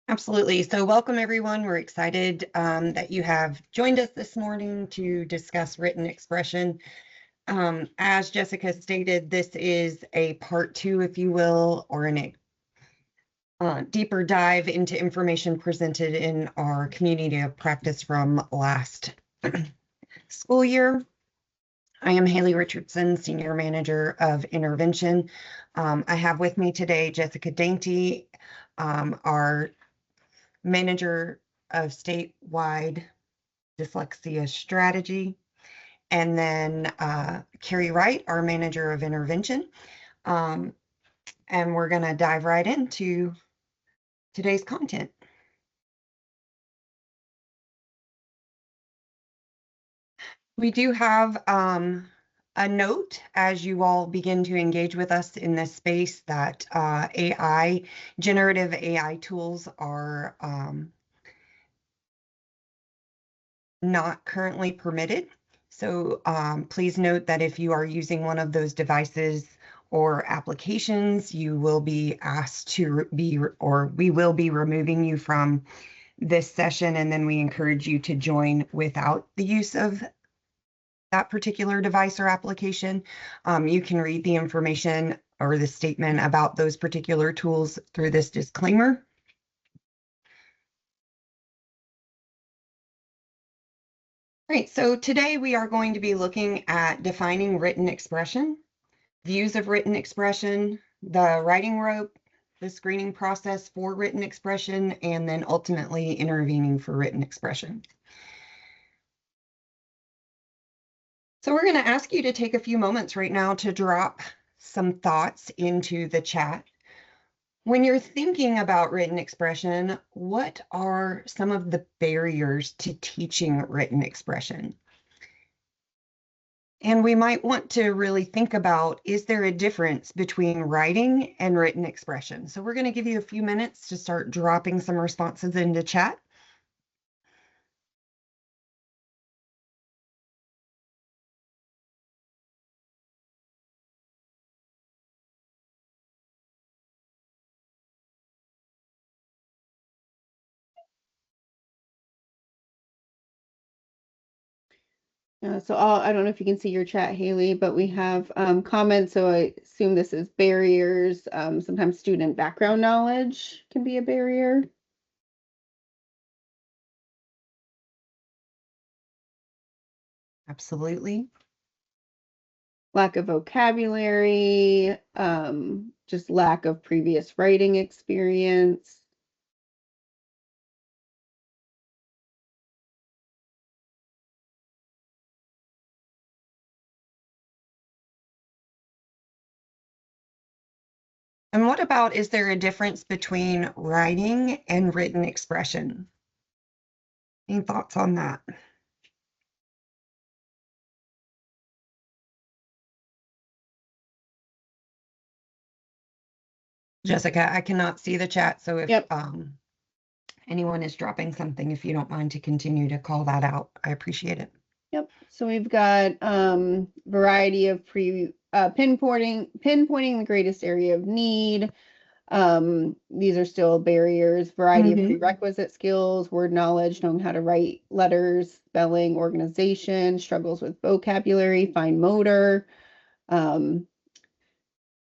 Absolutely. So welcome, everyone. We're excited that you have joined us this morning to discuss written expression. As Jessica stated, this is a part two, if you will, or a deeper dive into information presented in our community of practice from last school year. I am Haley Richardson, Senior Manager of Intervention. I have with me today Jessica Dainty, our Manager of Statewide Dyslexia Strategy, and then Carrie Wright, our Manager of Intervention. And we're going to dive right into today's content. We do have a note as you all begin to engage with us in this space that generative AI tools are not currently permitted. So please note that if you are using one of those devices or applications, you will be asked to we will be removing you from this session, and then we encourage you to join without the use of that particular device or application. You can read the information or the statement about those particular tools through this disclaimer. Right, so today we are going to be looking at defining written expression, views of written expression, the writing rope, the screening process for written expression, and then ultimately intervening for written expression. So we're going to ask you to take a few moments right now to drop some thoughts into the chat. When you're thinking about written expression, what are some of the barriers to teaching written expression? And we might want to really think about, is there a difference between writing and written expression? So we're going to give you a few minutes to start dropping some responses into chat. So I don't know if you can see your chat, Haley, but we have comments. So I assume this is barriers. Sometimes student background knowledge can be a barrier. Absolutely. Lack of vocabulary, just lack of previous writing experience. And what about, is there a difference between writing and written expression? Any thoughts on that? Jessica, I cannot see the chat, so if anyone is dropping something, if you don't mind to continue to call that out, I appreciate it. Yep. So we've got variety of pinpointing the greatest area of need. These are still barriers. Variety of prerequisite skills, word knowledge, knowing how to write letters, spelling, organization, struggles with vocabulary, fine motor,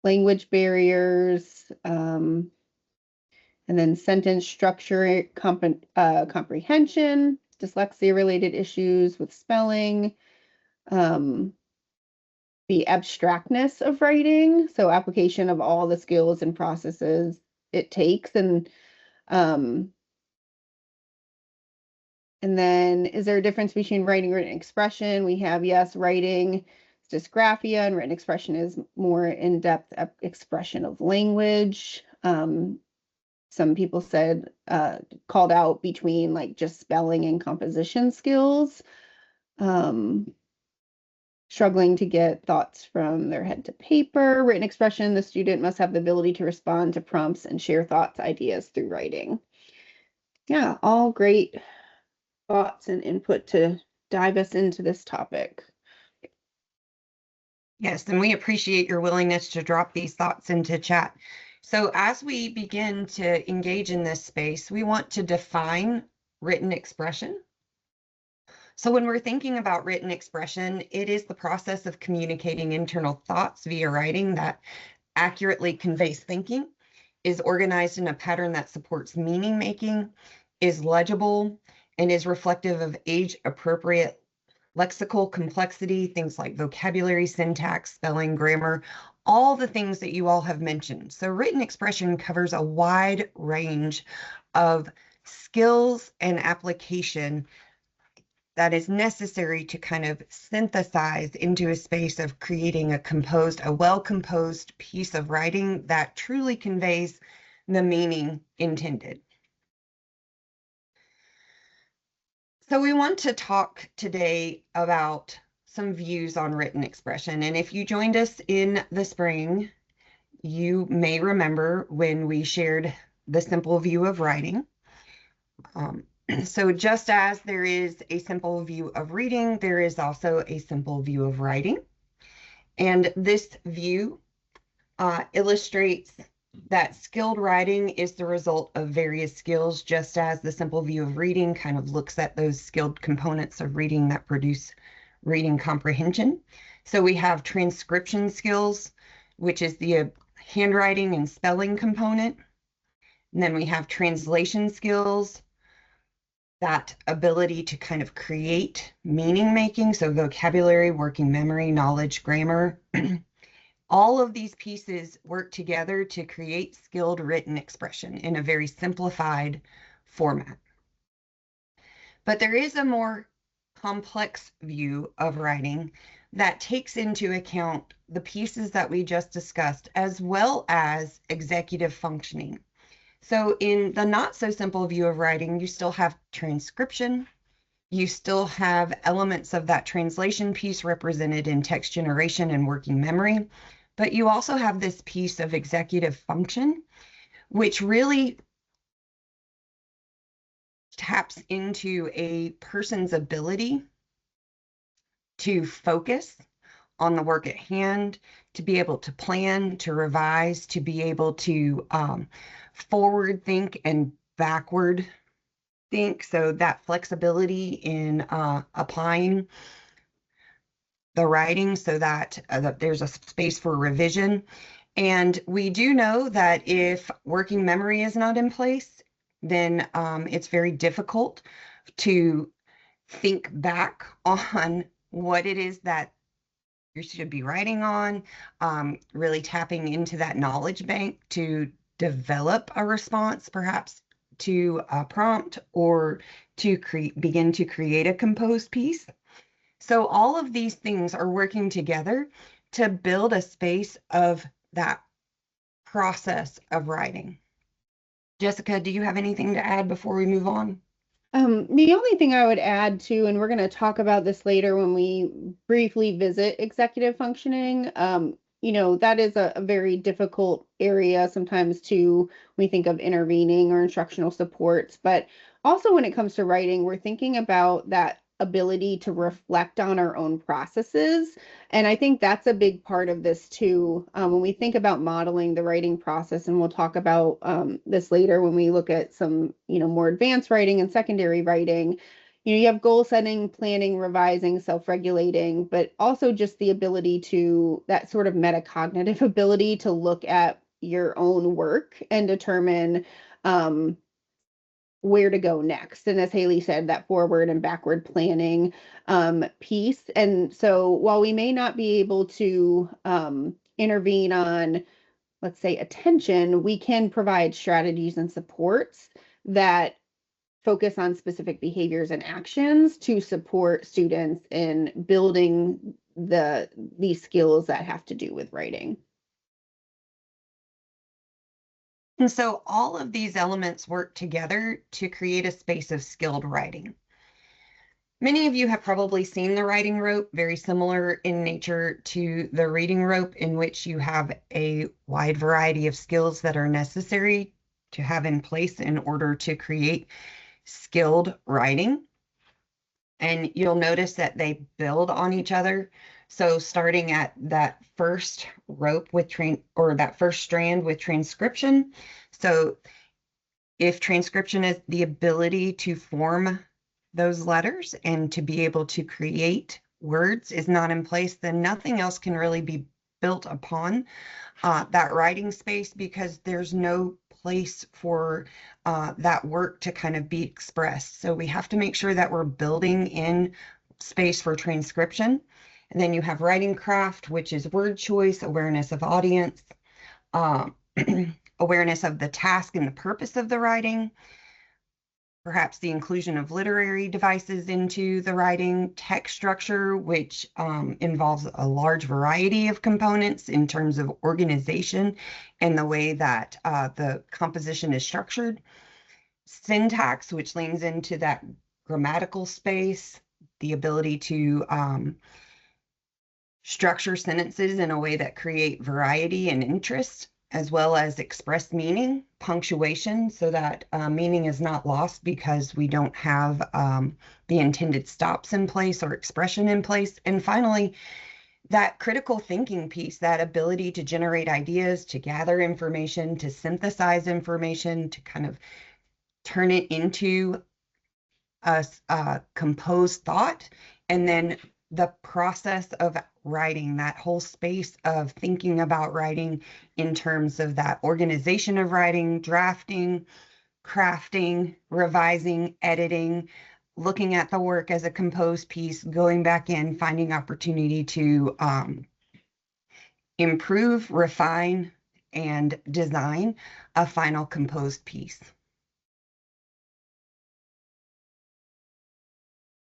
language barriers, and then sentence structure, comprehension, dyslexia-related issues with spelling, the abstractness of writing, so application of all the skills and processes it takes, and then is there a difference between writing and written expression? We have, yes, writing is dysgraphia, and written expression is more in-depth expression of language. Some people said, called out between like just spelling and composition skills. Struggling to get thoughts from their head to paper. Written expression, the student must have the ability to respond to prompts and share thoughts, ideas through writing. Yeah, all great thoughts and input to dive us into this topic. Yes, and we appreciate your willingness to drop these thoughts into chat. So as we begin to engage in this space, we want to define written expression. So when we're thinking about written expression, it is the process of communicating internal thoughts via writing that accurately conveys thinking, is organized in a pattern that supports meaning making, is legible, and is reflective of age-appropriate lexical complexity, things like vocabulary, syntax, spelling, grammar, all the things that you all have mentioned. So written expression covers a wide range of skills and application that is necessary to kind of synthesize into a space of creating a well-composed piece of writing that truly conveys the meaning intended. So we want to talk today about some views on written expression. And if you joined us in the spring, you may remember when we shared the simple view of writing. So just as there is a simple view of reading, there is also a simple view of writing. And this view illustrates that skilled writing is the result of various skills, just as the simple view of reading kind of looks at those skilled components of reading that produce reading comprehension. So we have transcription skills, which is the handwriting and spelling component. And then we have translation skills, that ability to kind of create meaning making, so vocabulary, working memory, knowledge, grammar. All of these pieces work together to create skilled written expression in a very simplified format. But there is a more complex view of writing that takes into account the pieces that we just discussed, as well as executive functioning. So in the not so simple view of writing, you still have transcription, you still have elements of that translation piece represented in text generation and working memory, but you also have this piece of executive function, which really taps into a person's ability to focus on the work at hand, to be able to plan, to revise, to be able to forward think and backward think. So that flexibility in applying the writing so that, that there's a space for revision. And we do know that if working memory is not in place, then it's very difficult to think back on what it is that you should be writing on, really tapping into that knowledge bank to develop a response, perhaps to a prompt or to begin to create a composed piece. So all of these things are working together to build a space of that process of writing. Jessica, do you have anything to add before we move on? The only thing I would add to, and we're going to talk about this later when we briefly visit executive functioning, that is a very difficult area sometimes to, we think of intervening or instructional supports, but also when it comes to writing, we're thinking about that ability to reflect on our own processes. And I think that's a big part of this too. When we think about modeling the writing process, and we'll talk about this later when we look at some, more advanced writing and secondary writing, you have goal setting, planning, revising, self-regulating, but also just the ability to, that sort of metacognitive ability to look at your own work and determine where to go next. And as Haley said, that forward and backward planning piece. And so while we may not be able to intervene on, let's say, attention, we can provide strategies and supports that focus on specific behaviors and actions to support students in building these skills that have to do with writing. And so all of these elements work together to create a space of skilled writing. Many of you have probably seen the writing rope, very similar in nature to the reading rope, in which you have a wide variety of skills that are necessary to have in place in order to create skilled writing. And you'll notice that they build on each other So starting at that first rope with that first strand with transcription. So if transcription is the ability to form those letters and to be able to create words is not in place, then nothing else can really be built upon that writing space, because there's no place for that work to kind of be expressed. So we have to make sure that we're building in space for transcription. And then you have writing craft, which is word choice, awareness of audience, um, awareness of the task and the purpose of the writing, perhaps the inclusion of literary devices into the writing, text structure, which involves a large variety of components in terms of organization and the way that the composition is structured, syntax, which leans into that grammatical space, the ability to structure sentences in a way that create variety and interest, as well as express meaning, punctuation, so that meaning is not lost because we don't have the intended stops in place or expression in place. And finally, that critical thinking piece, that ability to generate ideas, to gather information, to synthesize information, to kind of turn it into a composed thought, and then the process of writing, that whole space of thinking about writing in terms of that organization of writing, drafting, crafting, revising, editing, looking at the work as a composed piece, going back in, finding opportunity to improve, refine, and design a final composed piece.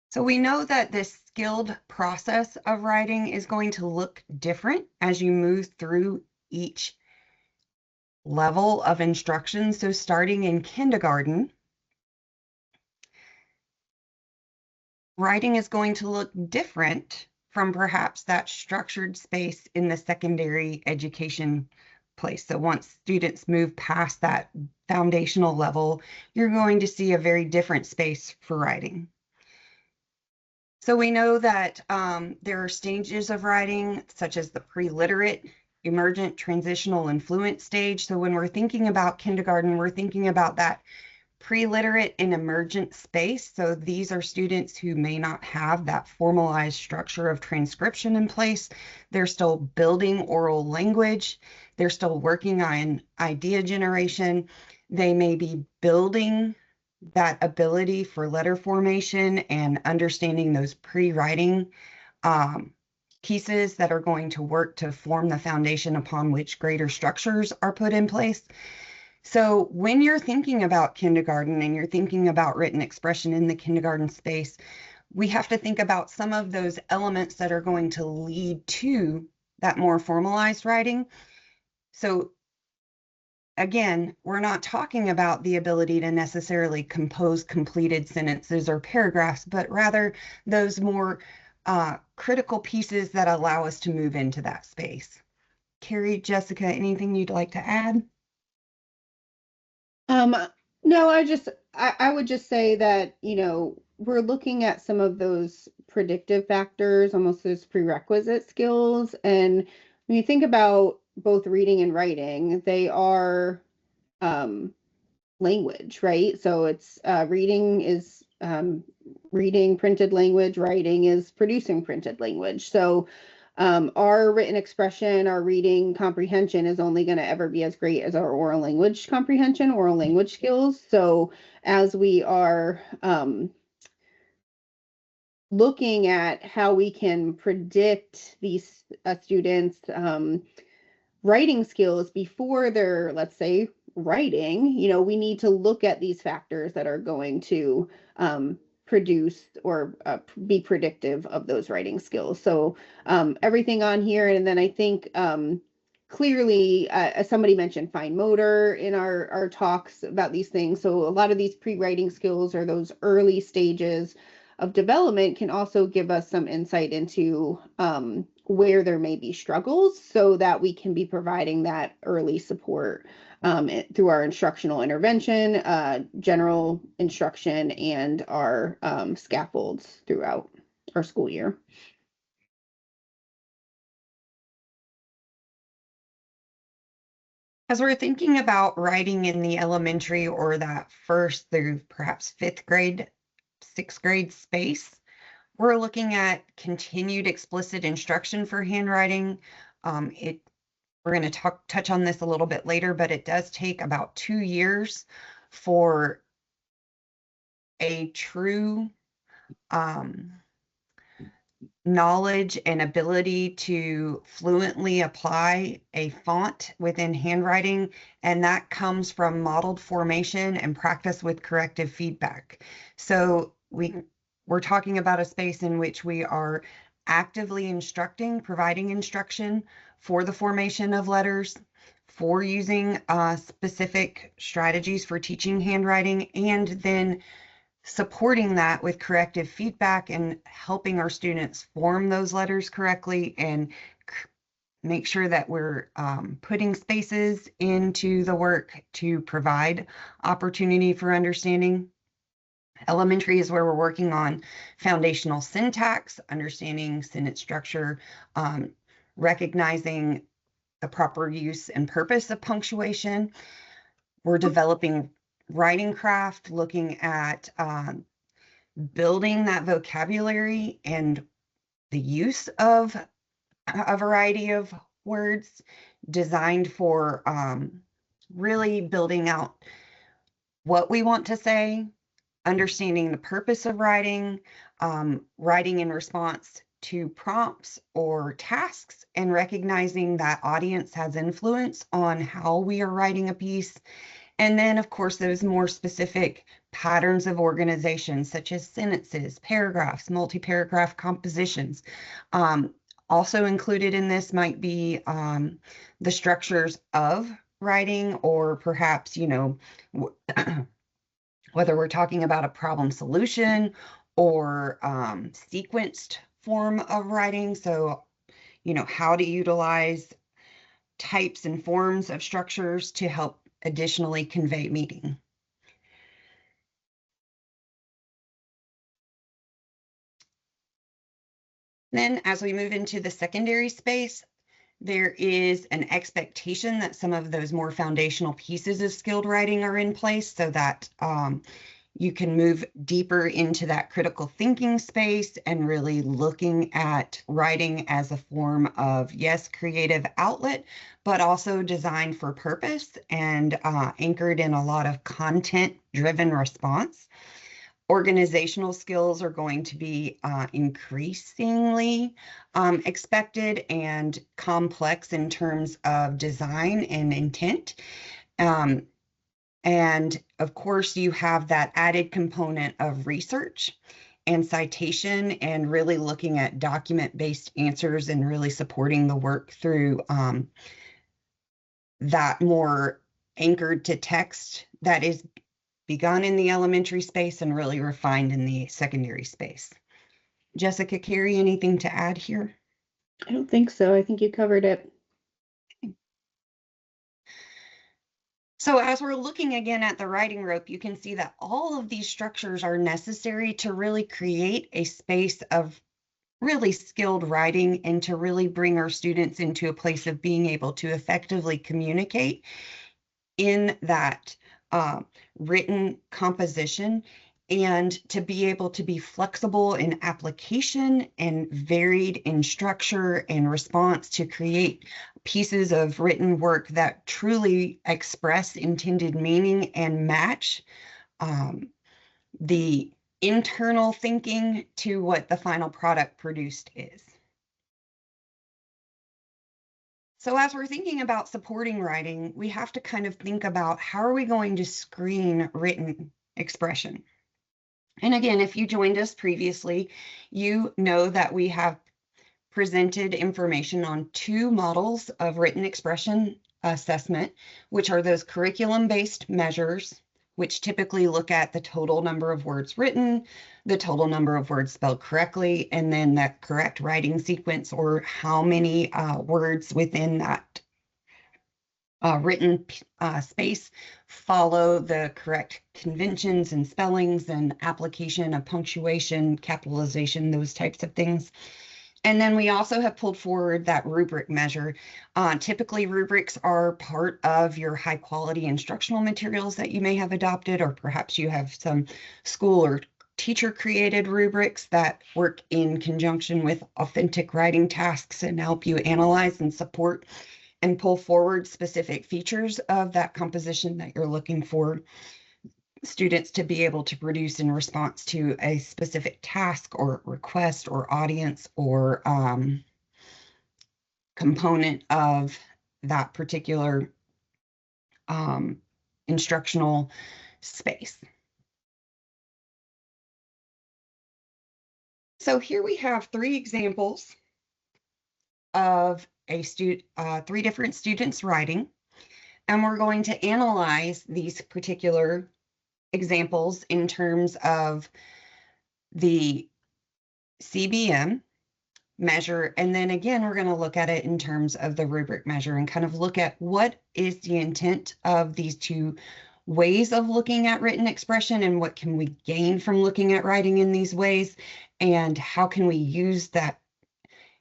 So we know that this skilled process of writing is going to look different as you move through each level of instruction. So starting in kindergarten, writing is going to look different from perhaps that structured space in the secondary education place. So once students move past that foundational level, you're going to see a very different space for writing. So we know that there are stages of writing, such as the pre-literate, emergent, transitional, and fluent stage. So when we're thinking about kindergarten, we're thinking about that pre-literate and emergent space. So these are students who may not have that formalized structure of transcription in place. They're still building oral language. They're still working on idea generation. They may be building that ability for letter formation and understanding those pre-writing pieces that are going to work to form the foundation upon which greater structures are put in place. So when you're thinking about kindergarten and you're thinking about written expression in the kindergarten space, we have to think about some of those elements that are going to lead to that more formalized writing. So again, we're not talking about the ability to necessarily compose completed sentences or paragraphs, but rather those more critical pieces that allow us to move into that space. Carrie, Jessica, anything you'd like to add? No, I would just say that, we're looking at some of those predictive factors, almost those prerequisite skills. And when you think about both reading and writing, they are language, right? So it's reading is reading printed language, writing is producing printed language. So our written expression, our reading comprehension is only going to ever be as great as our oral language comprehension, oral language skills. So as we are looking at how we can predict these students' writing skills before they're, let's say, writing, we need to look at these factors that are going to produce or be predictive of those writing skills. So everything on here. And then I think clearly, as somebody mentioned, fine motor in our talks about these things. So a lot of these pre-writing skills or those early stages of development can also give us some insight into where there may be struggles so that we can be providing that early support through our instructional intervention, general instruction, and our scaffolds throughout our school year. As we're thinking about writing in the elementary or that first through perhaps fifth grade, sixth grade space, we're looking at continued explicit instruction for handwriting. We're going to touch on this a little bit later, but it does take about 2 years for a true knowledge and ability to fluently apply a font within handwriting, and that comes from modeled formation and practice with corrective feedback. So we're talking about a space in which we are actively instructing, providing instruction for the formation of letters, for using specific strategies for teaching handwriting, and then supporting that with corrective feedback and helping our students form those letters correctly and make sure that we're putting spaces into the work to provide opportunity for understanding. Elementary is where we're working on foundational syntax, understanding sentence structure, recognizing the proper use and purpose of punctuation. We're developing writing craft, looking at building that vocabulary and the use of a variety of words designed for really building out what we want to say, understanding the purpose of writing, writing in response to prompts or tasks, and recognizing that audience has influence on how we are writing a piece. And then, of course, those more specific patterns of organization, such as sentences, paragraphs, multi-paragraph compositions. Also included in this might be the structures of writing, or perhaps, whether we're talking about a problem solution or sequenced form of writing. So, how to utilize types and forms of structures to help additionally convey meaning. Then as we move into the secondary space, there is an expectation that some of those more foundational pieces of skilled writing are in place so that you can move deeper into that critical thinking space and really looking at writing as a form of, yes, creative outlet, but also designed for purpose and anchored in a lot of content-driven response. Organizational skills are going to be increasingly expected and complex in terms of design and intent. And of course, you have that added component of research and citation and really looking at document-based answers and really supporting the work through that more anchored to text that is begun in the elementary space and really refined in the secondary space. Jessica, Carey, anything to add here? I don't think so. I think you covered it. So as we're looking again at the writing rope, you can see that all of these structures are necessary to really create a space of really skilled writing and to really bring our students into a place of being able to effectively communicate in that written composition, and to be able to be flexible in application and varied in structure and response to create pieces of written work that truly express intended meaning and match the internal thinking to what the final product produced is. So as we're thinking about supporting writing, we have to kind of think about how are we going to screen written expression? And again, if you joined us previously, you know that we have presented information on 2 models of written expression assessment, which are those curriculum-based measures, which typically look at the total number of words written, the total number of words spelled correctly, and then that correct writing sequence, or how many words within that written space follow the correct conventions and spellings and application of punctuation, capitalization, those types of things. And then we also have pulled forward that rubric measure. Typically, rubrics are part of your high quality instructional materials that you may have adopted, or perhaps you have some school or teacher created rubrics that work in conjunction with authentic writing tasks and help you analyze and support and pull forward specific features of that composition that you're looking for students to be able to produce in response to a specific task or request or audience or component of that particular instructional space. So here we have 3 examples of three different students writing, and we're going to analyze these particular examples in terms of the CBM measure. And then again, we're going to look at it in terms of the rubric measure and kind of look at what is the intent of these 2 ways of looking at written expression and what can we gain from looking at writing in these ways, and how can we use that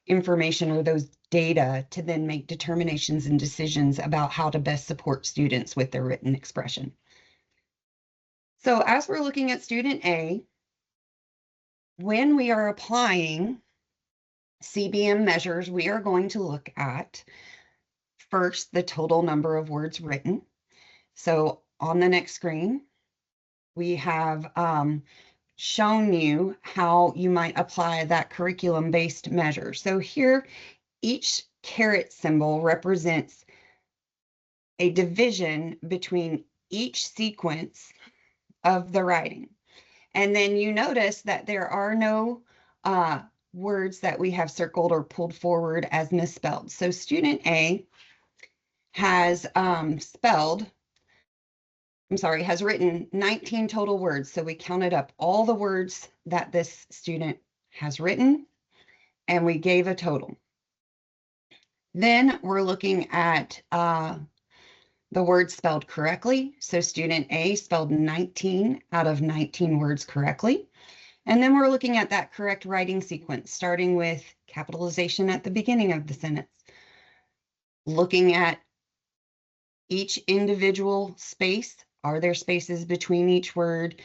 information or those data to then make determinations and decisions about how to best support students with their written expression. So as we're looking at student A, when we are applying CBM measures, we are going to look at first the total number of words written. So on the next screen, we have shown you how you might apply that curriculum-based measure. So here, each caret symbol represents a division between each sequence of the writing. And then you notice that there are no words that we have circled or pulled forward as misspelled. So student A has has written 19 total words. So we counted up all the words that this student has written, and we gave a total. Then we're looking at the words spelled correctly. So student A spelled 19 out of 19 words correctly. And then we're looking at that correct writing sequence, starting with capitalization at the beginning of the sentence, looking at each individual space. Are there spaces between each word?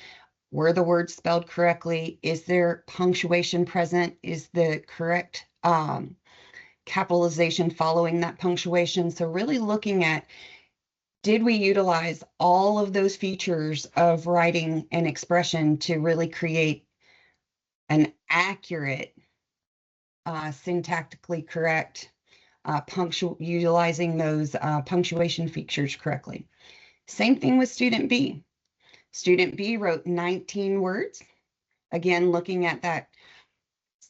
Were the words spelled correctly? Is there punctuation present? Is the correct capitalization following that punctuation? So really looking at, did we utilize all of those features of writing and expression to really create an accurate, syntactically correct, utilizing those punctuation features correctly? Same thing with student B. Student B wrote 19 words. Again, looking at that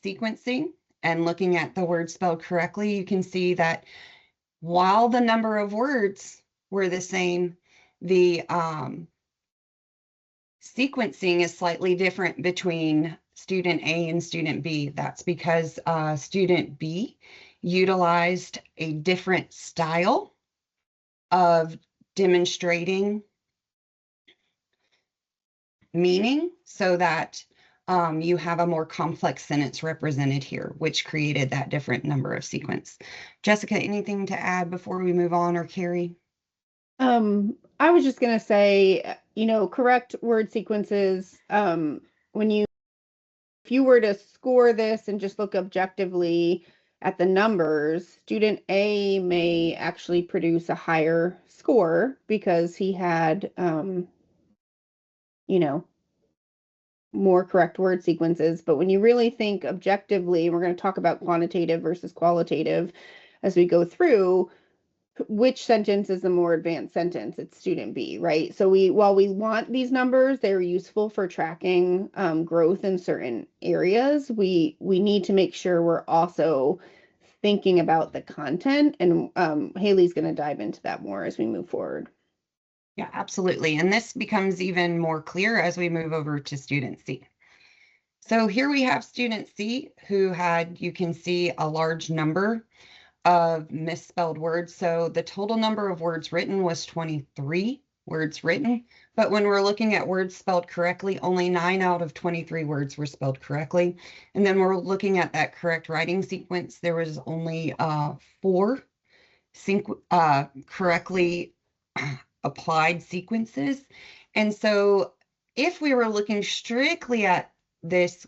sequencing and looking at the words spelled correctly, you can see that while the number of words were the same, the sequencing is slightly different between student A and student B. That's because student B utilized a different style of demonstrating meaning so that you have a more complex sentence represented here, which created that different number of sequence. Jessica, anything to add before we move on, or Carrie? I was just going to say, correct word sequences, if you were to score this and just look objectively at the numbers, student A may actually produce a higher score because he had, more correct word sequences. But when you really think objectively, we're going to talk about quantitative versus qualitative as we go through, which sentence is the more advanced sentence? It's student B, right? So while we want these numbers, they're useful for tracking growth in certain areas. We need to make sure we're also thinking about the content, and Haley's going to dive into that more as we move forward. Yeah, absolutely. And this becomes even more clear as we move over to student C. So here we have student C who had, you can see, a large number of misspelled words. So the total number of words written was 23. words written, but when we're looking at words spelled correctly, only 9 out of 23 words were spelled correctly. And then we're looking at that correct writing sequence. There was only 4 correctly applied sequences. And so if we were looking strictly at this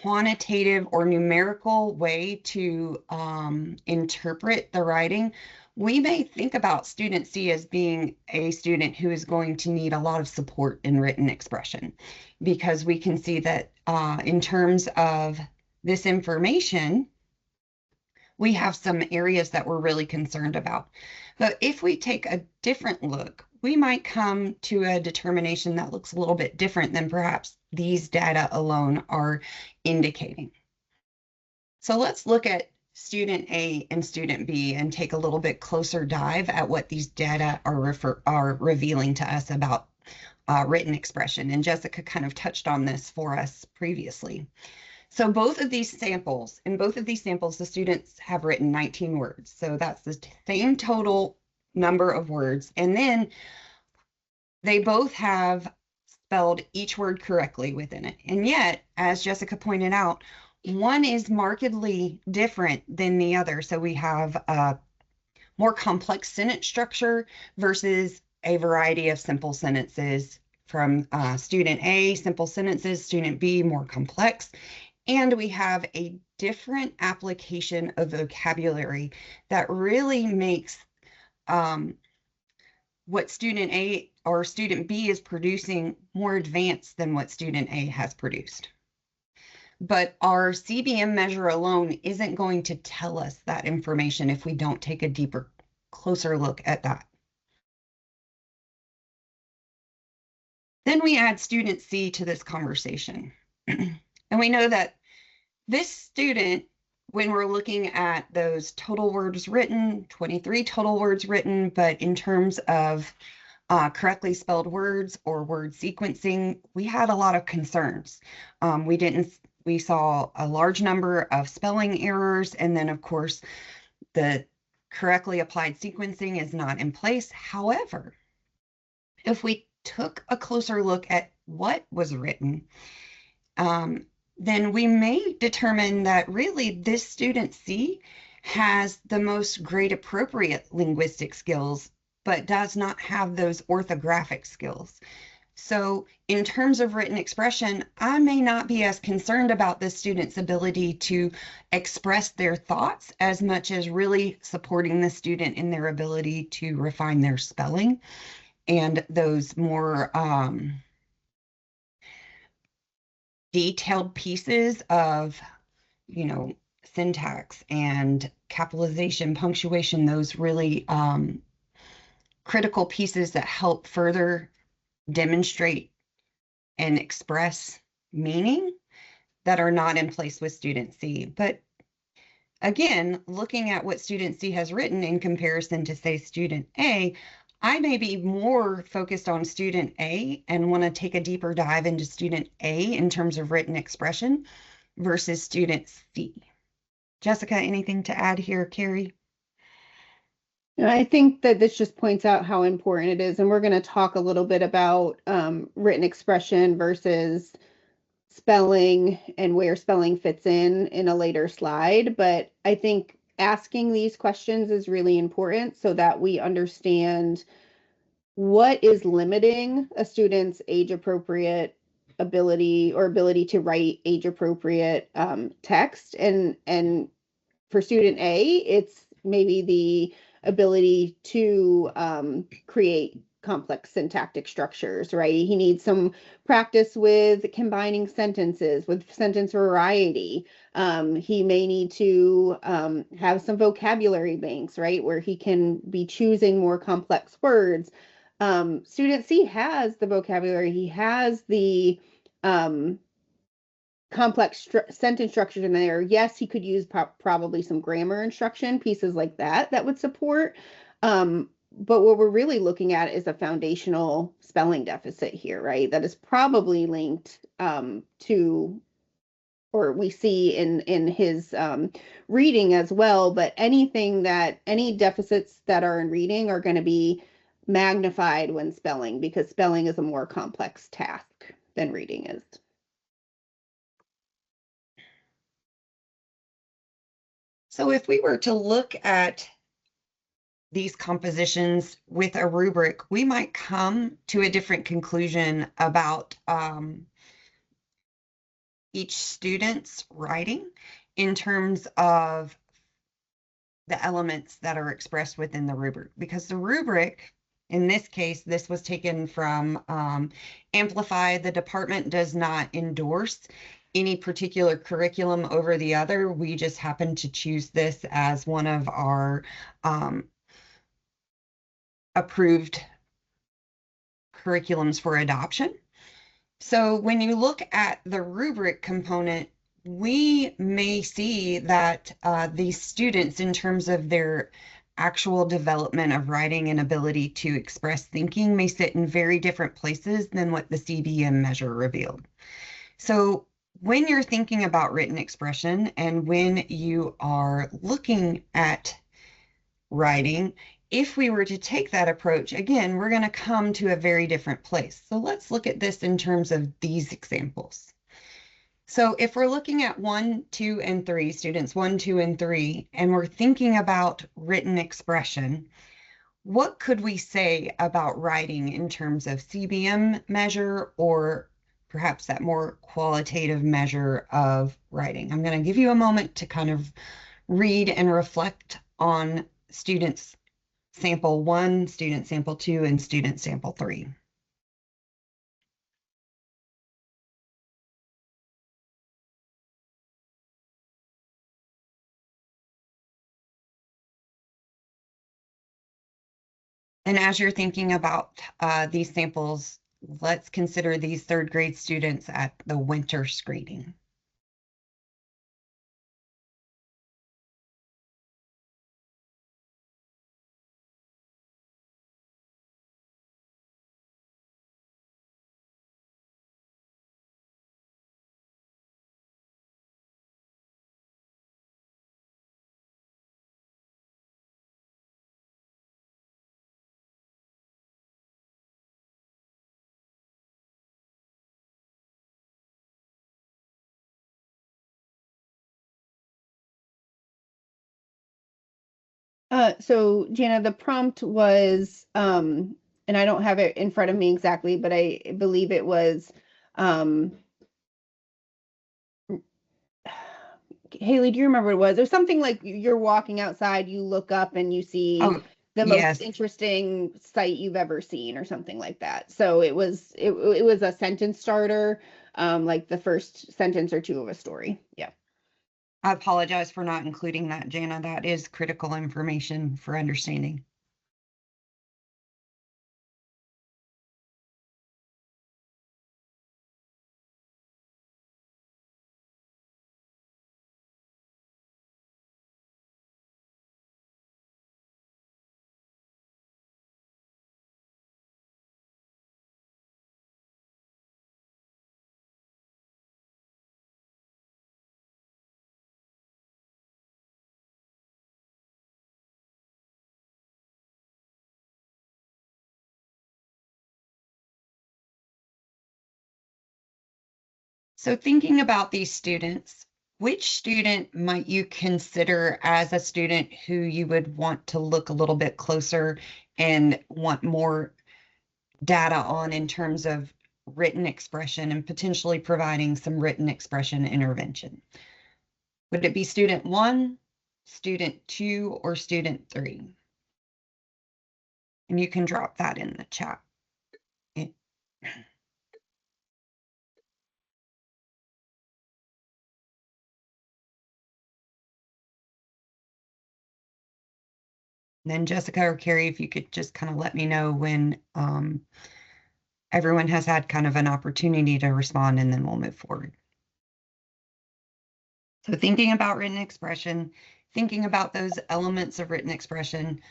quantitative or numerical way to interpret the writing, we may think about student C as being a student who is going to need a lot of support in written expression, because we can see that in terms of this information, we have some areas that we're really concerned about. But if we take a different look, we might come to a determination that looks a little bit different than perhaps these data alone are indicating. So let's look at student A and student B and take a little bit closer dive at what these data are revealing to us about written expression. And Jessica kind of touched on this for us previously. So in both of these samples, the students have written 19 words. So that's the same total number of words. And then they both have spelled each word correctly within it. And yet, as Jessica pointed out, one is markedly different than the other. So we have a more complex sentence structure versus a variety of simple sentences from student A, simple sentences, student B, more complex. And we have a different application of vocabulary that really makes what student A or student B is producing more advanced than what student A has produced. But our CBM measure alone isn't going to tell us that information if we don't take a deeper, closer look at that. Then we add student C to this conversation. And we know that this student, when we're looking at those total words written, 23 total words written, but in terms of correctly spelled words or word sequencing, we had a lot of concerns. We saw a large number of spelling errors, and then of course, the correctly applied sequencing is not in place. However, if we took a closer look at what was written, then we may determine that really this student C has the most grade appropriate linguistic skills, but does not have those orthographic skills. So in terms of written expression, I may not be as concerned about this student's ability to express their thoughts as much as really supporting the student in their ability to refine their spelling and those more detailed pieces of, syntax and capitalization, punctuation, those really critical pieces that help further demonstrate and express meaning that are not in place with student C. But again, looking at what student C has written in comparison to, say, student A, I may be more focused on student A and want to take a deeper dive into student A in terms of written expression versus student C. Jessica, anything to add here, Carrie? I think that this just points out how important it is, and we're going to talk a little bit about written expression versus spelling and where spelling fits in a later slide. But I think asking these questions is really important so that we understand what is limiting a student's age-appropriate ability to write age-appropriate text. And for student A, it's maybe the ability to create complex syntactic structures, right? He needs some practice with combining sentences, with sentence variety. He may need to have some vocabulary banks, right? Where he can be choosing more complex words. Student C has the vocabulary, he has the complex sentence structures in there. Yes, he could use probably some grammar instruction, pieces like that would support. But what we're really looking at is a foundational spelling deficit here, right? That is probably linked to, or we see in his reading as well. But any deficits that are in reading are going to be magnified when spelling, because spelling is a more complex task than reading is. So if we were to look at these compositions with a rubric, we might come to a different conclusion about each student's writing in terms of the elements that are expressed within the rubric, because the rubric, in this case, this was taken from Amplify. The department does not endorse any particular curriculum over the other. We just happen to choose this as one of our approved curriculums for adoption. So when you look at the rubric component, we may see that these students, in terms of their actual development of writing and ability to express thinking, may sit in very different places than what the CBM measure revealed. So when you're thinking about written expression and when you are looking at writing, if we were to take that approach, again, we're going to come to a very different place. So let's look at this in terms of these examples. So if we're looking at 1, 2, and 3, students 1, 2, and 3, and we're thinking about written expression, what could we say about writing in terms of CBM measure, or perhaps that more qualitative measure of writing? I'm going to give you a moment to kind of read and reflect on students sample 1, student sample 2, and student sample 3. And as you're thinking about these samples, let's consider these third grade students at the winter screening. So Jana, the prompt was, and I don't have it in front of me exactly, but I believe it was, Haley, do you remember what it was? It was something like you're walking outside, you look up and you see the yes. most interesting sight you've ever seen, or something like that. So it was a sentence starter, like the first sentence or two of a story. Yeah. I apologize for not including that, Jana. That is critical information for understanding. So thinking about these students, which student might you consider as a student who you would want to look a little bit closer and want more data on in terms of written expression and potentially providing some written expression intervention? Would it be student 1, student 2, or student 3? And you can drop that in the chat. Then Jessica or Carrie, if you could just kind of let me know when everyone has had kind of an opportunity to respond, and then we'll move forward. So thinking about written expression, thinking about those elements of written expression,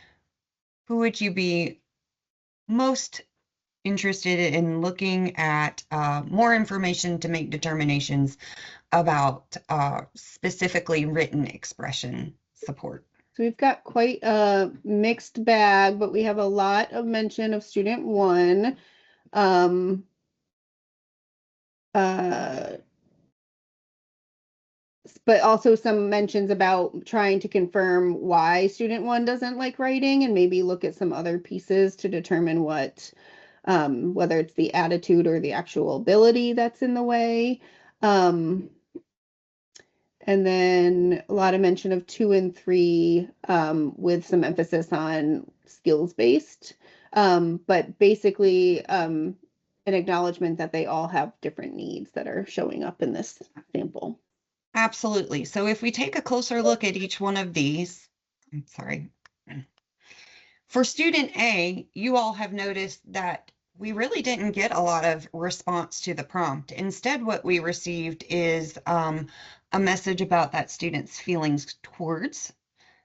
who would you be most interested in looking at more information to make determinations about specifically written expression support? So we've got quite a mixed bag, but we have a lot of mention of student 1. But also some mentions about trying to confirm why student 1 doesn't like writing and maybe look at some other pieces to determine what, whether it's the attitude or the actual ability that's in the way. And then a lot of mention of 2 and 3, with some emphasis on skills-based, but basically an acknowledgement that they all have different needs that are showing up in this sample. Absolutely. So if we take a closer look at each one of these, I'm sorry. For student A, you all have noticed that we really didn't get a lot of response to the prompt. Instead, what we received is a message about that student's feelings towards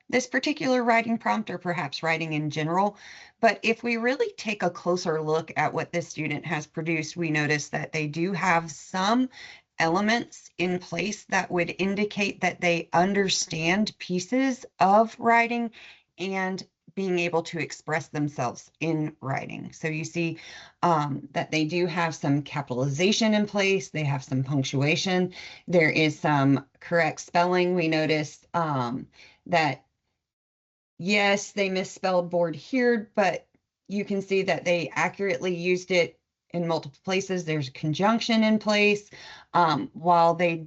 this particular writing prompt, or perhaps writing in general. But if we really take a closer look at what this student has produced, we notice that they do have some elements in place that would indicate that they understand pieces of writing and being able to express themselves in writing. So you see that they do have some capitalization in place. They have some punctuation. There is some correct spelling. We notice that yes, they misspelled board here, but you can see that they accurately used it in multiple places. There's a conjunction in place. While they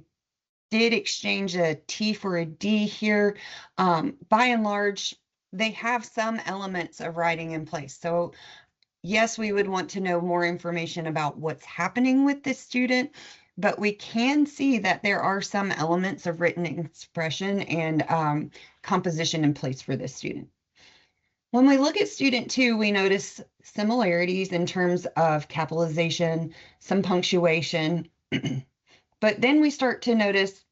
did exchange a T for a D here, by and large, they have some elements of writing in place. So yes, we would want to know more information about what's happening with this student, but we can see that there are some elements of written expression and composition in place for this student. When we look at student 2, we notice similarities in terms of capitalization, some punctuation, but then we start to notice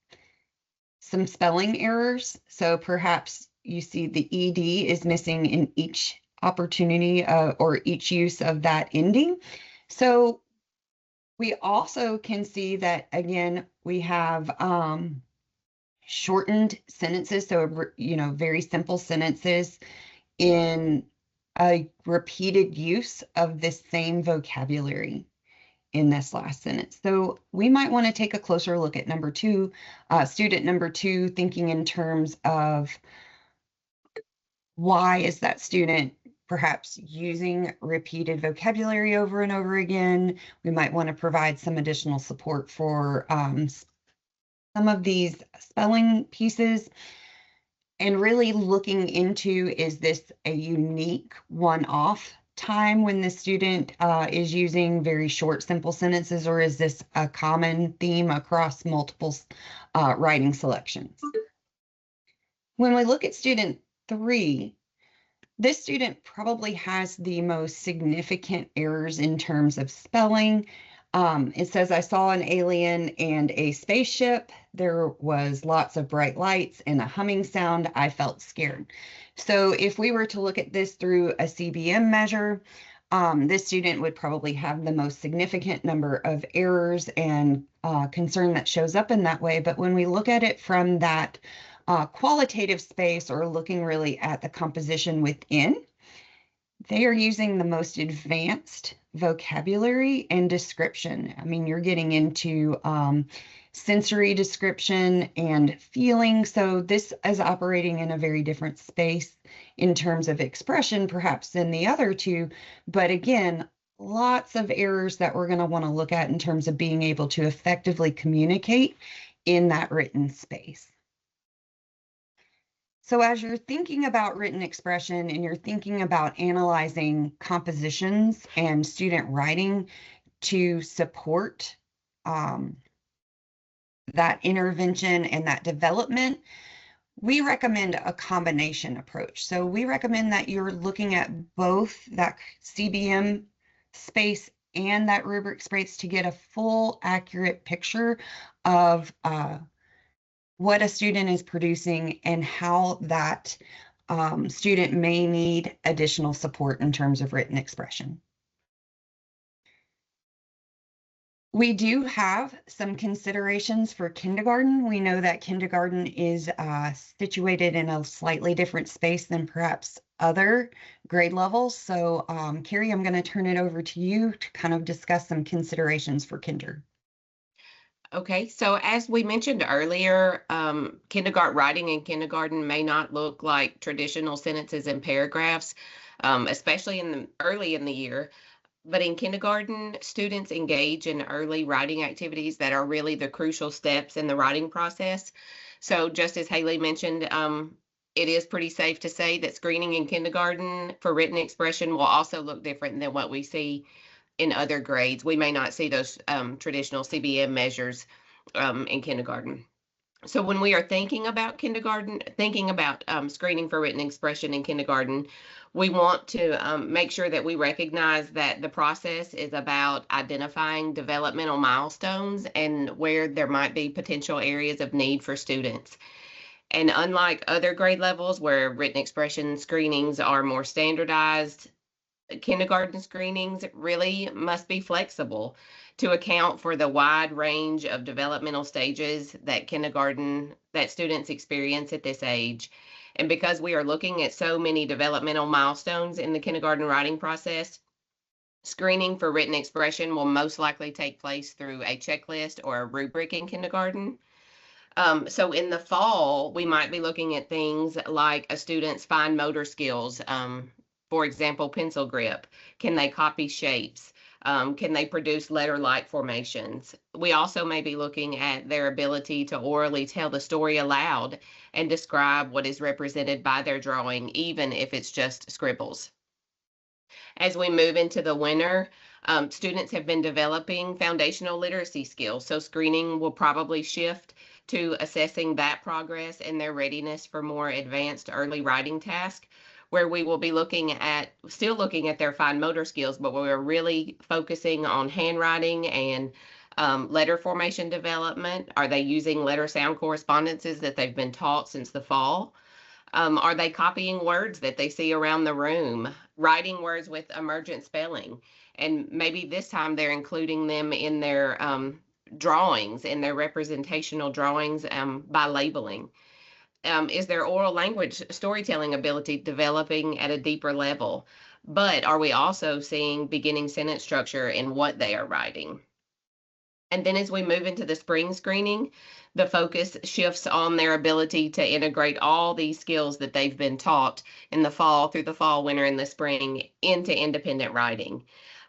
some spelling errors. So perhaps you see the ED is missing in each opportunity or each use of that ending. So we also can see that, again, we have shortened sentences. So, very simple sentences in a repeated use of this same vocabulary in this last sentence. So we might want to take a closer look at number 2, student number 2, thinking in terms of why is that student perhaps using repeated vocabulary over and over again. We might want to provide some additional support for some of these spelling pieces, and really looking into, is this a unique one-off time when the student is using very short, simple sentences, or is this a common theme across multiple writing selections? When we look at student 3, this student probably has the most significant errors in terms of spelling. It says, I saw an alien and a spaceship. There was lots of bright lights and a humming sound. I felt scared. So if we were to look at this through a CBM measure, this student would probably have the most significant number of errors and concern that shows up in that way. But when we look at it from that qualitative space, or looking really at the composition within, they are using the most advanced vocabulary and description. I mean, you're getting into sensory description and feeling. So this is operating in a very different space in terms of expression, perhaps, than the other two. But again, lots of errors that we're going to want to look at in terms of being able to effectively communicate in that written space. So as you're thinking about written expression and you're thinking about analyzing compositions and student writing to support that intervention and that development, we recommend a combination approach. So we recommend that you're looking at both that CBM space and that rubric space to get a full, accurate picture of what a student is producing and how that student may need additional support in terms of written expression. We do have some considerations for kindergarten. We know that kindergarten is situated in a slightly different space than perhaps other grade levels. So, Carrie, I'm going to turn it over to you to kind of discuss some considerations for kinder. Okay, so as we mentioned earlier, kindergarten writing in kindergarten may not look like traditional sentences and paragraphs, especially early in the year. But in kindergarten, students engage in early writing activities that are really the crucial steps in the writing process. So just as Haley mentioned, it is pretty safe to say that screening in kindergarten for written expression will also look different than what we see in other grades. We may not see those traditional CBM measures in kindergarten. So when we are thinking about kindergarten, thinking about screening for written expression in kindergarten, we want to make sure that we recognize that the process is about identifying developmental milestones and where there might be potential areas of need for students. And unlike other grade levels where written expression screenings are more standardized, kindergarten screenings really must be flexible to account for the wide range of developmental stages that students experience at this age. And because we are looking at so many developmental milestones in the kindergarten writing process, screening for written expression will most likely take place through a checklist or a rubric in kindergarten. So in the fall, we might be looking at things like a student's fine motor skills. For example, pencil grip. Can they copy shapes? Can they produce letter-like formations? We also may be looking at their ability to orally tell the story aloud and describe what is represented by their drawing, even if it's just scribbles. As we move into the winter, students have been developing foundational literacy skills, so screening will probably shift to assessing that progress and their readiness for more advanced early writing tasks, where we will be still looking at their fine motor skills, but we're really focusing on handwriting and letter formation development. Are they using letter sound correspondences that they've been taught since the fall? Are they copying words that they see around the room, writing words with emergent spelling? And maybe this time they're including them in their drawings, in their representational drawings by labeling. Is their oral language storytelling ability developing at a deeper level? But are we also seeing beginning sentence structure in what they are writing? And then as we move into the spring screening, the focus shifts on their ability to integrate all these skills that they've been taught in the fall, through the fall, winter, and the spring into independent writing.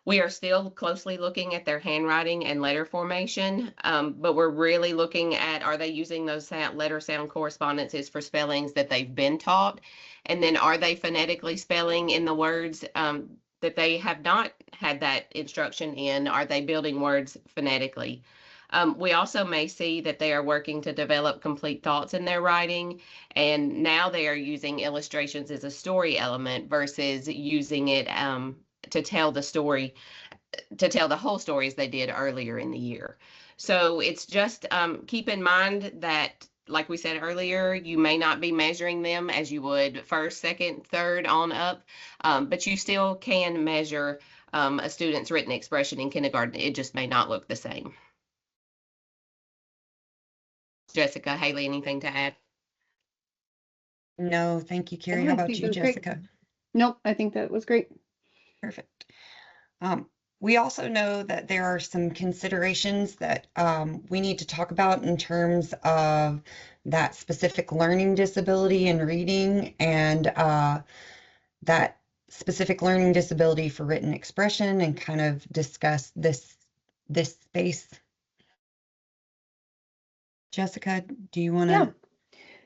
We are still closely looking at their handwriting and letter formation, but we're really looking at, are they using those letter sound correspondences for spellings that they've been taught? And then are they phonetically spelling in the words that they have not had that instruction in? Are they building words phonetically? We also may see that they are working to develop complete thoughts in their writing, and now they are using illustrations as a story element versus using it to tell the story, to tell the whole story as they did earlier in the year. So it's just keep in mind that, like we said earlier, you may not be measuring them as you would first, second, third on up, but you still can measure a student's written expression in kindergarten. It just may not look the same. Jessica, Haley, anything to add? No, thank you, Carrie. Yeah, How I about think you, that was great. Jessica? Nope, I think that was great. Perfect. We also know that there are some considerations that we need to talk about in terms of that specific learning disability in reading and that specific learning disability for written expression, and kind of discuss this space. Jessica, do you want to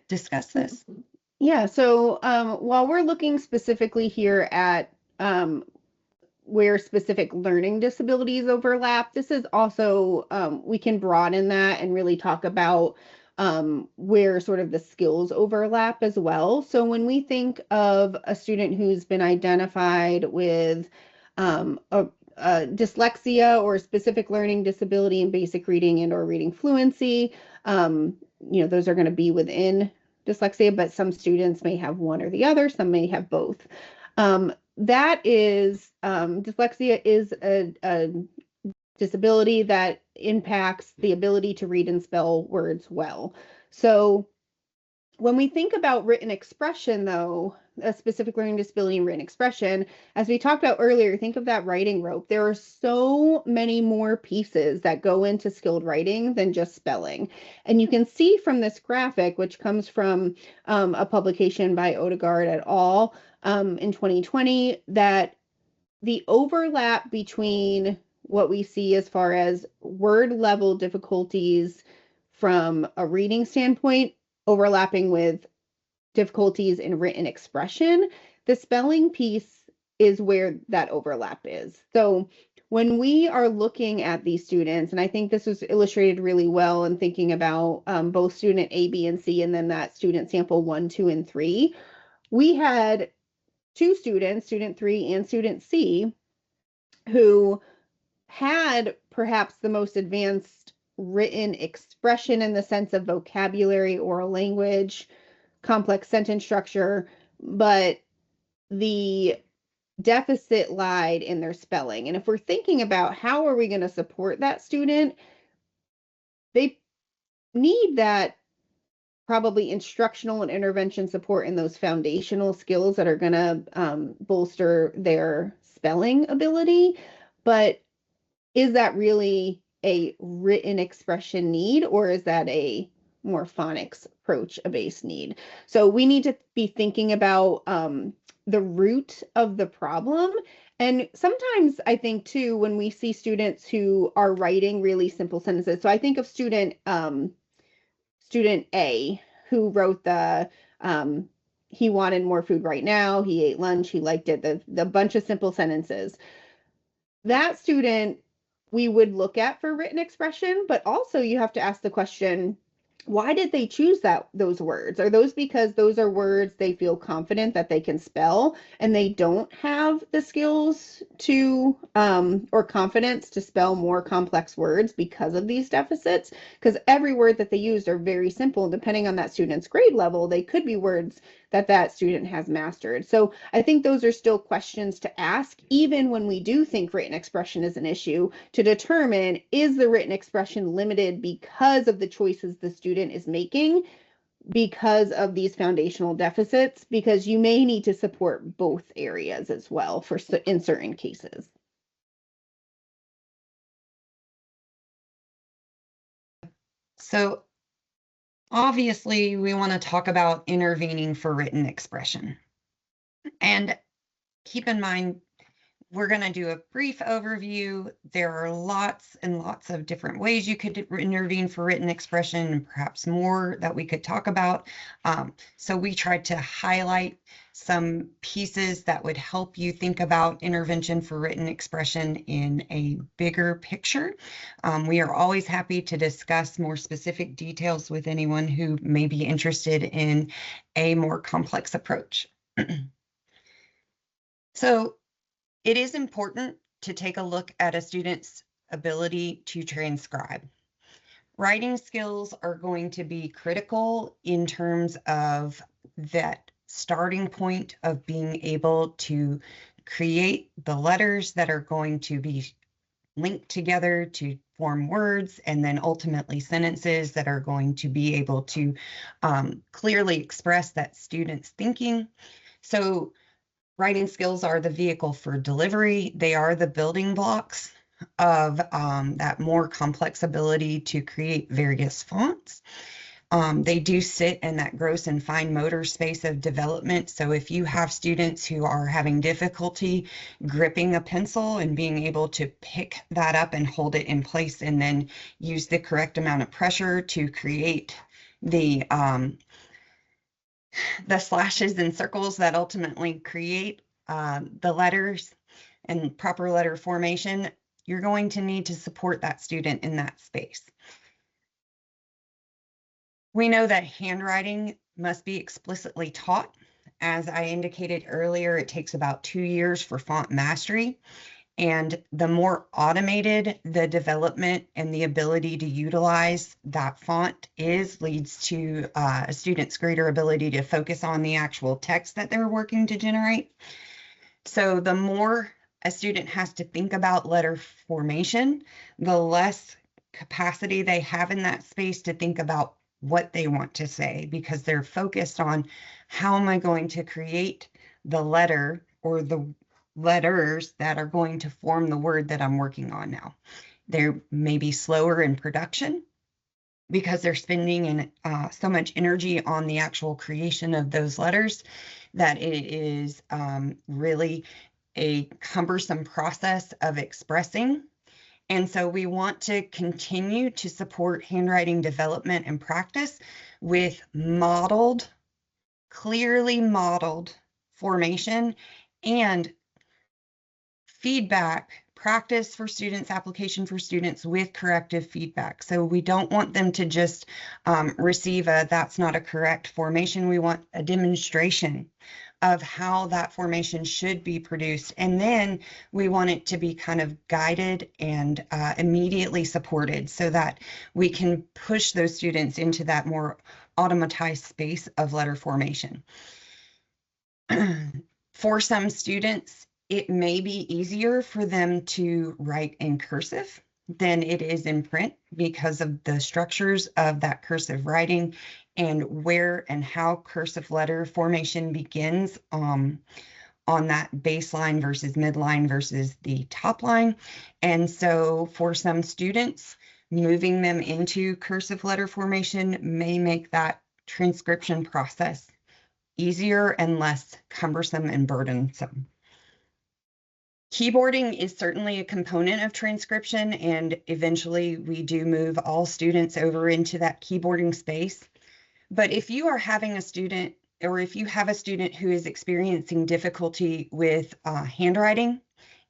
discuss this? Yeah, so while we're looking specifically here at where specific learning disabilities overlap, this is also, we can broaden that and really talk about where sort of the skills overlap as well. So when we think of a student who's been identified with a dyslexia or specific learning disability in basic reading and or reading fluency, those are going to be within dyslexia, but some students may have one or the other, some may have both. That is, dyslexia is a disability that impacts the ability to read and spell words well. So when we think about written expression, though, a specific learning disability and written expression, as we talked about earlier, think of that writing rope. There are so many more pieces that go into skilled writing than just spelling. And you can see from this graphic, which comes from a publication by Odegaard et al. In 2020, that the overlap between what we see as far as word level difficulties from a reading standpoint overlapping with difficulties in written expression, the spelling piece is where that overlap is. So when we are looking at these students, and I think this was illustrated really well in thinking about both student A, B, and C, and then that student sample 1, 2, and 3, we had 2 students, student 3 and student C, who had perhaps the most advanced written expression in the sense of vocabulary, oral language, complex sentence structure, but the deficit lied in their spelling. And if we're thinking about how are we going to support that student, they need that probably instructional and intervention support in those foundational skills that are going to bolster their spelling ability. But is that really a written expression need, or is that a more phonics approach, a base need? So we need to be thinking about the root of the problem. And sometimes I think too, when we see students who are writing really simple sentences, so I think of student A who wrote he wanted more food right now, he ate lunch, he liked it, the bunch of simple sentences. That student we would look at for written expression, but also you have to ask the question, why did they choose those words? Are those because those are words they feel confident that they can spell and they don't have the skills to or confidence to spell more complex words because of these deficits? Because every word that they used are very simple. Depending on that student's grade level, they could be words that student has mastered. So I think those are still questions to ask, even when we do think written expression is an issue, to determine, is the written expression limited because of the choices the student is making, because of these foundational deficits? Because you may need to support both areas as well in certain cases. So obviously, we want to talk about intervening for written expression. And keep in mind, we're going to do a brief overview. There are lots and lots of different ways you could intervene for written expression, and perhaps more that we could talk about. So we tried to highlight some pieces that would help you think about intervention for written expression in a bigger picture. We are always happy to discuss more specific details with anyone who may be interested in a more complex approach. So it is important to take a look at a student's ability to transcribe. Writing skills are going to be critical in terms of that starting point of being able to create the letters that are going to be linked together to form words, and then ultimately sentences that are going to be able to clearly express that student's thinking. So writing skills are the vehicle for delivery. They are the building blocks of that more complex ability to create various fonts. They do sit in that gross and fine motor space of development. So if you have students who are having difficulty gripping a pencil and being able to pick that up and hold it in place and then use the correct amount of pressure to create the slashes and circles that ultimately create the letters and proper letter formation, you're going to need to support that student in that space. We know that handwriting must be explicitly taught. As I indicated earlier, it takes about 2 years for font mastery. And the more automated the development and the ability to utilize that font leads to a student's greater ability to focus on the actual text that they're working to generate. So the more a student has to think about letter formation, the less capacity they have in that space to think about what they want to say, because they're focused on how am I going to create the letter or the letters that are going to form the word that I'm working on now. They're maybe slower in production because they're spending so much energy on the actual creation of those letters that it is really a cumbersome process of expressing. And so we want to continue to support handwriting development and practice with modeled, clearly modeled formation and feedback, practice for students, application for students with corrective feedback. So we don't want them to just receive a that's not a correct formation. We want a demonstration of how that formation should be produced. And then we want it to be kind of guided and immediately supported so that we can push those students into that more automatized space of letter formation. For some students, it may be easier for them to write in cursive than it is in print because of the structures of that cursive writing and where and how cursive letter formation begins on that baseline versus midline versus the top line. And so for some students, moving them into cursive letter formation may make that transcription process easier and less cumbersome and burdensome. Keyboarding is certainly a component of transcription, and eventually we do move all students over into that keyboarding space. But if you are having a student, or if you have a student who is experiencing difficulty with handwriting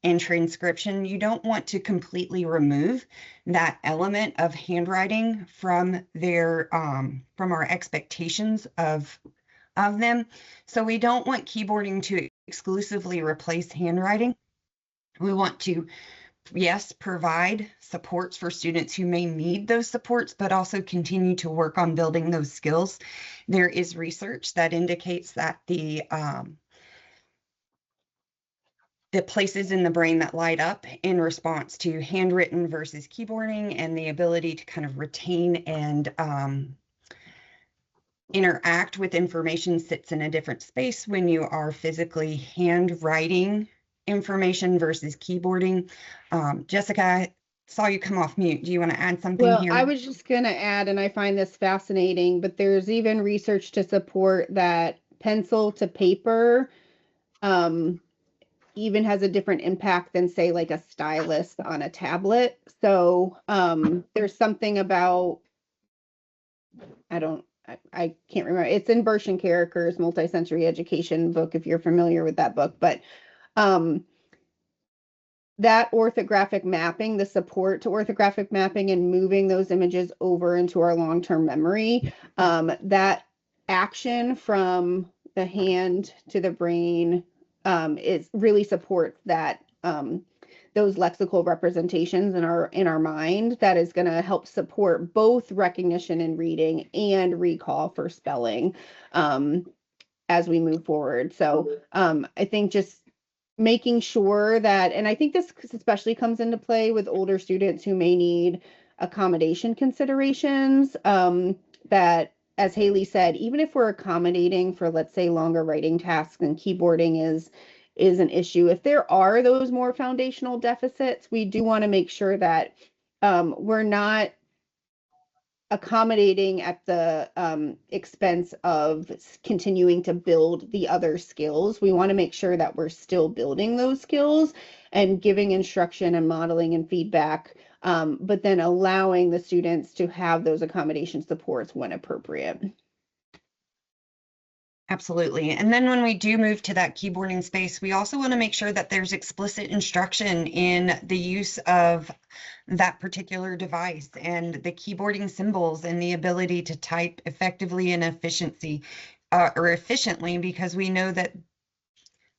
and transcription, you don't want to completely remove that element of handwriting from their from our expectations of them. So we don't want keyboarding to exclusively replace handwriting. We want to, yes, provide supports for students who may need those supports, but also continue to work on building those skills. There is research that indicates that the places in the brain that light up in response to handwritten versus keyboarding and the ability to kind of retain and interact with information sits in a different space when you are physically handwriting information versus keyboarding. Jessica, I saw you come off mute. Do you want to add something Well, here? I was just going to add, and I find this fascinating, but there's even research to support that pencil to paper even has a different impact than, say, like a stylus on a tablet. So there's something about, I can't remember. It's in Burschen Carriker's Multisensory Education book, if you're familiar with that book, but that orthographic mapping, the support to orthographic mapping and moving those images over into our long-term memory, that action from the hand to the brain is really supports that those lexical representations in our mind that is going to help support both recognition and reading and recall for spelling as we move forward. So I think just making sure that, and I think this especially comes into play with older students who may need accommodation considerations, that, as Haley said, even if we're accommodating for, let's say, longer writing tasks and keyboarding is an issue, if there are those more foundational deficits, we do want to make sure that we're not accommodating at the expense of continuing to build the other skills. We want to make sure that we're still building those skills and giving instruction and modeling and feedback, but then allowing the students to have those accommodation supports when appropriate. Absolutely. And then when we do move to that keyboarding space, we also want to make sure that there's explicit instruction in the use of that particular device and the keyboarding symbols and the ability to type effectively and efficiently, because we know that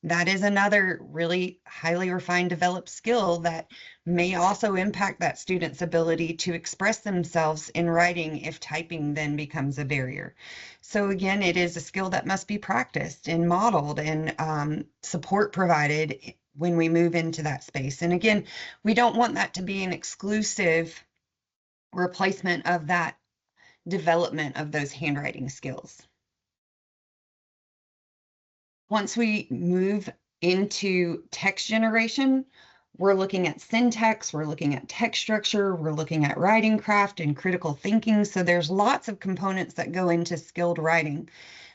that is another really highly refined, developed skill that may also impact that student's ability to express themselves in writing if typing then becomes a barrier. So again, it is a skill that must be practiced and modeled and support provided when we move into that space. And again, we don't want that to be an exclusive replacement of that development of those handwriting skills. Once we move into text generation, we're looking at syntax, we're looking at text structure, we're looking at writing craft and critical thinking. So there's lots of components that go into skilled writing.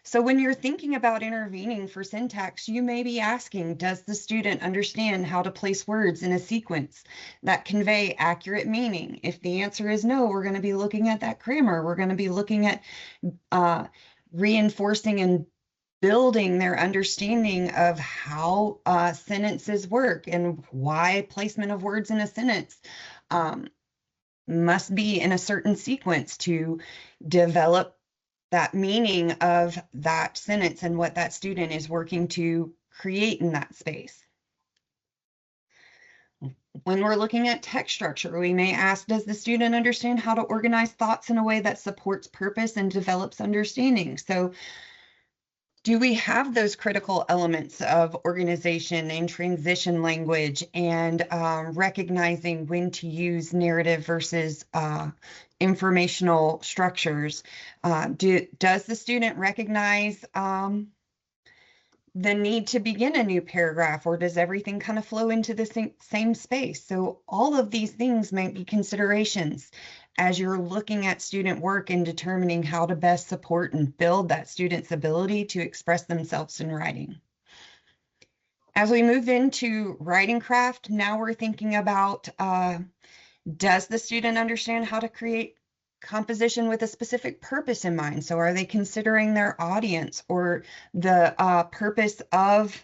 So when you're thinking about intervening for syntax, you may be asking, does the student understand how to place words in a sequence that convey accurate meaning? If the answer is no, we're going to be looking at that grammar. We're going to be looking at reinforcing and building their understanding of how sentences work and why placement of words in a sentence must be in a certain sequence to develop that meaning of that sentence and what that student is working to create in that space. When we're looking at text structure, we may ask, does the student understand how to organize thoughts in a way that supports purpose and develops understanding? So do we have those critical elements of organization and transition language and recognizing when to use narrative versus informational structures? Does the student recognize the need to begin a new paragraph, or does everything kind of flow into the same space? So all of these things might be considerations as you're looking at student work and determining how to best support and build that student's ability to express themselves in writing. As we move into writing craft, now we're thinking about, does the student understand how to create composition with a specific purpose in mind? So are they considering their audience or the purpose of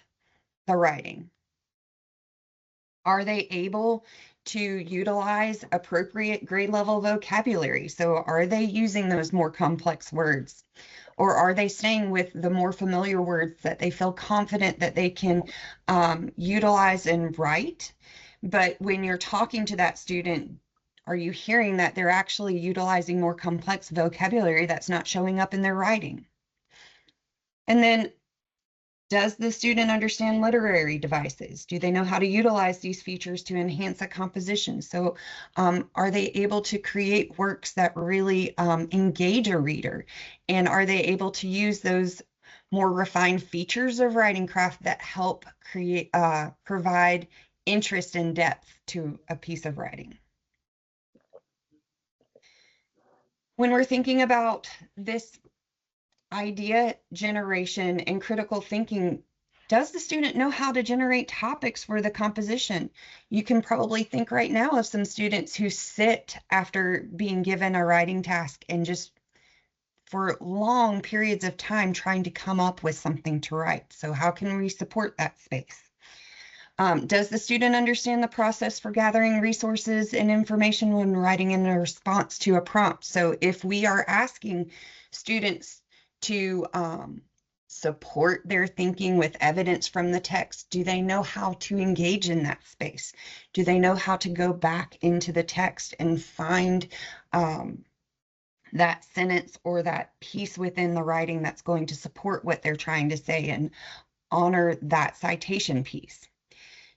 the writing? Are they able to utilize appropriate grade level vocabulary? So are they using those more complex words? Or are they staying with the more familiar words that they feel confident that they can utilize and write? But when you're talking to that student, are you hearing that they're actually utilizing more complex vocabulary that's not showing up in their writing? And then, does the student understand literary devices? Do they know how to utilize these features to enhance a composition? So are they able to create works that really engage a reader? And are they able to use those more refined features of writing craft that help create, provide interest and depth to a piece of writing? When we're thinking about this idea generation and critical thinking, does the student know how to generate topics for the composition? You can probably think right now of some students who sit after being given a writing task and just for long periods of time trying to come up with something to write. So how can we support that space? Does the student understand the process for gathering resources and information when writing in a response to a prompt? So if we are asking students to support their thinking with evidence from the text, do they know how to engage in that space? Do they know how to go back into the text and find that sentence or that piece within the writing that's going to support what they're trying to say and honor that citation piece?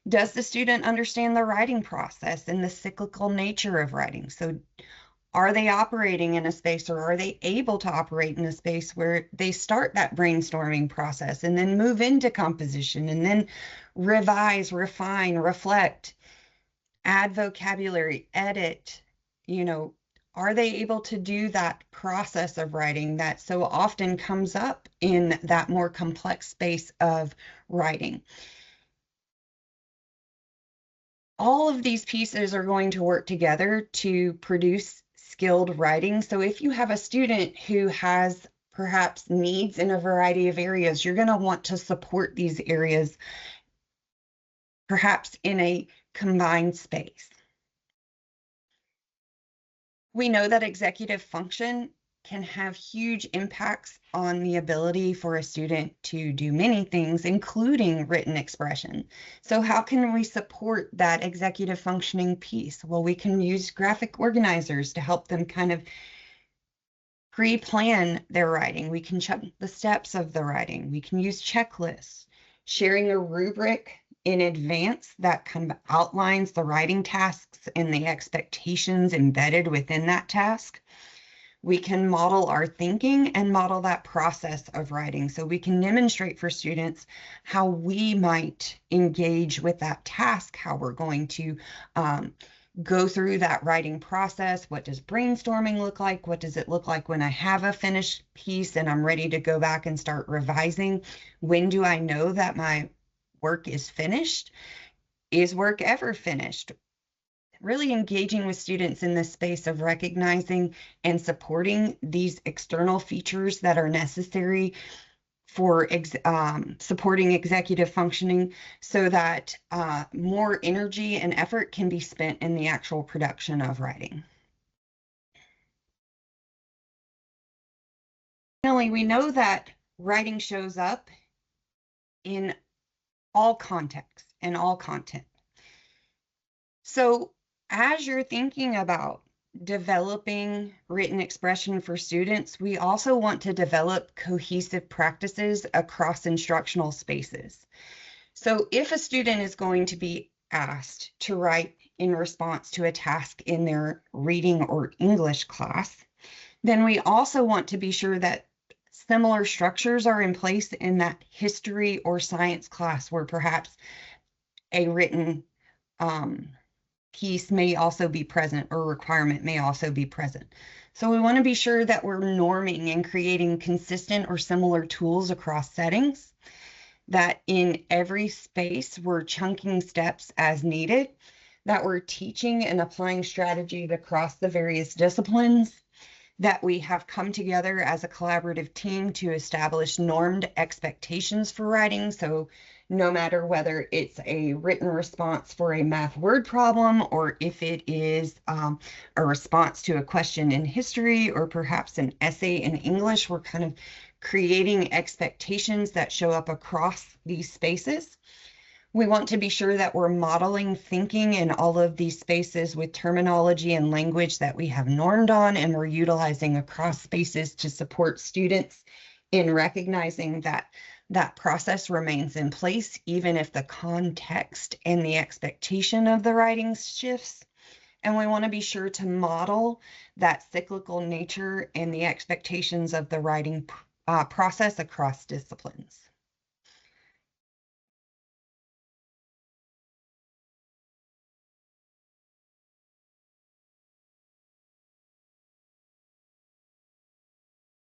Does the student understand the writing process and the cyclical nature of writing? So are they operating in a space, or are they able to operate in a space where they start that brainstorming process and then move into composition and then revise, refine, reflect, add vocabulary, edit? You know, are they able to do that process of writing that so often comes up in that more complex space of writing? All of these pieces are going to work together to produce skilled writing. So if you have a student who has perhaps needs in a variety of areas, you're going to want to support these areas perhaps in a combined space. We know that executive function can have huge impacts on the ability for a student to do many things, including written expression. So how can we support that executive functioning piece? Well, we can use graphic organizers to help them kind of pre-plan their writing. We can check the steps of the writing. We can use checklists, sharing a rubric in advance that kind of outlines the writing tasks and the expectations embedded within that task. We can model our thinking and model that process of writing. So we can demonstrate for students how we might engage with that task, how we're going to go through that writing process. What does brainstorming look like? What does it look like when I have a finished piece and I'm ready to go back and start revising? When do I know that my work is finished? Is work ever finished? Really engaging with students in this space of recognizing and supporting these external features that are necessary for supporting executive functioning so that more energy and effort can be spent in the actual production of writing. Finally, we know that writing shows up in all contexts and all content. So as you're thinking about developing written expression for students, we also want to develop cohesive practices across instructional spaces. So if a student is going to be asked to write in response to a task in their reading or English class, then we also want to be sure that similar structures are in place in that history or science class where perhaps a written piece may also be present or requirement may also be present. So we want to be sure that we're norming and creating consistent or similar tools across settings, that in every space we're chunking steps as needed, that we're teaching and applying strategies across the various disciplines, that we have come together as a collaborative team to establish normed expectations for writing. So no matter whether it's a written response for a math word problem, or if it is a response to a question in history, or perhaps an essay in English, we're kind of creating expectations that show up across these spaces. We want to be sure that we're modeling thinking in all of these spaces with terminology and language that we have normed on, and we're utilizing across spaces to support students in recognizing that that process remains in place, even if the context and the expectation of the writing shifts. And we want to be sure to model that cyclical nature and the expectations of the writing process across disciplines.